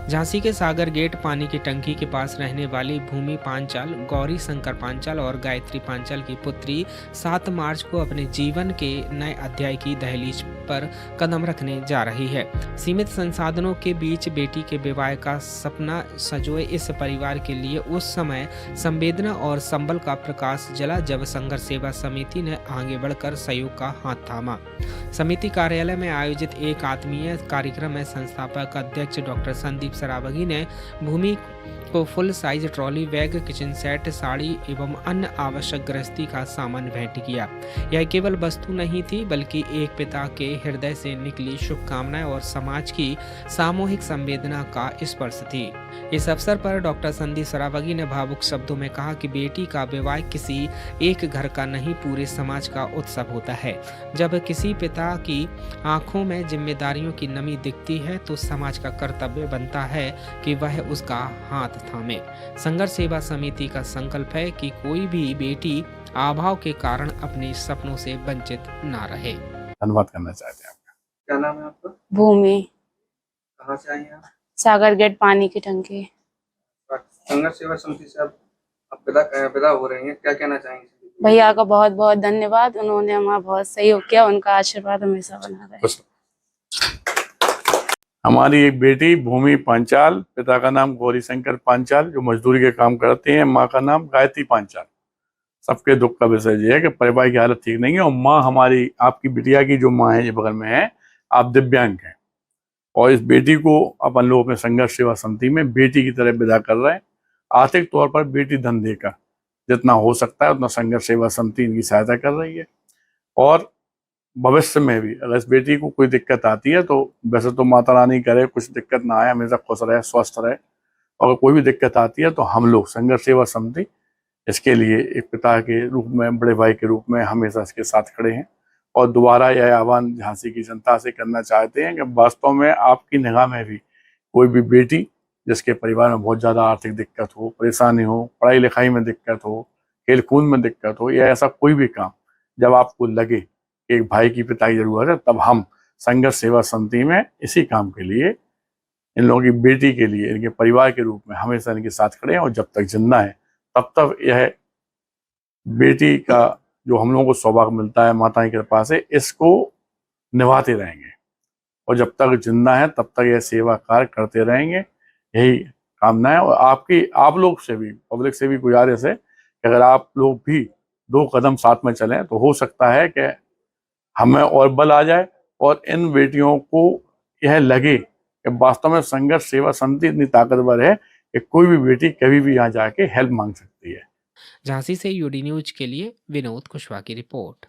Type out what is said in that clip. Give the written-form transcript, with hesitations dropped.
झांसी के सागर गेट पानी की टंकी के पास रहने वाली भूमि पांचाल, गौरी शंकर पांचाल और गायत्री पांचाल की पुत्री 7 मार्च को अपने जीवन के नए अध्याय की दहलीज पर कदम रखने जा रही है। सीमित संसाधनों के बीच बेटी के विवाह का सपना संजोए इस परिवार के लिए उस समय संवेदना और संबल का प्रकाश जला जब संघर्ष सेवा समिति ने आगे बढ़कर सहयोग का हाथ थामा। समिति कार्यालय में आयोजित एक आत्मीय कार्यक्रम में संस्थापक अध्यक्ष डॉक्टर संदीप सरावगी ने भूमि को full size trolley bag, kitchen set, sari एवं अन्य आवश्यक गृहस्थी का सामान भेंट किया। यह केवल वस्तु नहीं थी बल्कि एक पिता के हृदय से निकली शुभकामनाएं और समाज की सामूहिक संवेदना का स्पर्श थी। इस अवसर पर डॉक्टर संदीप सरावगी ने भावुक शब्दों में कहा कि बेटी का विवाह किसी एक घर का नहीं, पूरे समाज का उत्सव होता है। जब किसी पिता की आंखों में जिम्मेदारियों की नमी दिखती है तो समाज का कर्तव्य बनता है कि वह उसका हाथ थामे। संघर्ष सेवा समिति का संकल्प है कि कोई भी बेटी अभाव के कारण अपने सपनों से वंचित ना रहे। धन्यवाद करना चाहते हैं आपका। क्या नाम है आपका? भूमि। कहाँ से आई हैं आप? सागर गेट पानी की टंकी। संघर्ष सेवा समिति से आप विदा हो रही हैं, क्या कहना चाहेंगे? भैया का बहुत बहुत धन्यवाद, उन्होंने हमारा बहुत सहयोग किया, उनका आशीर्वाद हमेशा बना रहे। हमारी एक बेटी भूमि पांचाल, पिता का नाम गौरी शंकर पांचाल जो मजदूरी के काम करते हैं, माँ का नाम गायत्री पांचाल। सबके दुख का विषय ये है कि परिवार की हालत ठीक नहीं है और माँ हमारी, आपकी बिटिया की जो माँ है ये बगल में है, आप दिव्यांग हैं और इस बेटी को अपन लोग अपने संघर्ष सेवा समिति में बेटी की तरह विदा कर रहे हैं। आर्थिक तौर पर बेटी धन देकर जितना हो सकता है उतना संघर्ष सेवा समिति इनकी सहायता कर रही है और भविष्य में भी अगर इस बेटी को कोई दिक्कत आती है तो वैसे तो माता रानी करे कुछ दिक्कत ना आए, हमेशा खुश रहे, स्वस्थ रहे, और कोई भी दिक्कत आती है तो हम लोग संघर्ष सेवा समिति इसके लिए एक पिता के रूप में, बड़े भाई के रूप में हमेशा इसके साथ खड़े हैं। और दोबारा यह आह्वान झांसी की जनता से करना चाहते हैं कि वास्तव में आपकी निगाह में भी कोई भी बेटी जिसके परिवार में बहुत ज़्यादा आर्थिक दिक्कत हो, परेशानी हो, पढ़ाई लिखाई में दिक्कत हो, खेल कूद में दिक्कत हो, या ऐसा कोई भी काम जब आपको लगे कि एक भाई की पिता की जरूरत है, तब हम संघर्ष सेवा समिति में इसी काम के लिए, इन लोगों की बेटी के लिए, इनके परिवार के रूप में हमेशा इनके साथ खड़े हैं और जब तक जिंदा है तब तक यह बेटी का जो हम लोगों को सौभाग्य मिलता है माता की कृपा से, इसको निभाते रहेंगे और जब तक जिंदा है तब तक यह सेवा कार्य करते रहेंगे। यही कामना है और आप लोग से भी, पब्लिक से भी गुजारिश है कि अगर आप लोग भी 2 कदम साथ में चलें तो हो सकता है कि हमें और बल आ जाए और इन बेटियों को यह लगे कि वास्तव में संघर्ष सेवा समिति इतनी ताकतवर है कि कोई भी बेटी कभी भी यहाँ जाके हेल्प मांग सकती है। झांसी से यूडी न्यूज के लिए विनोद कुशवाहा की रिपोर्ट।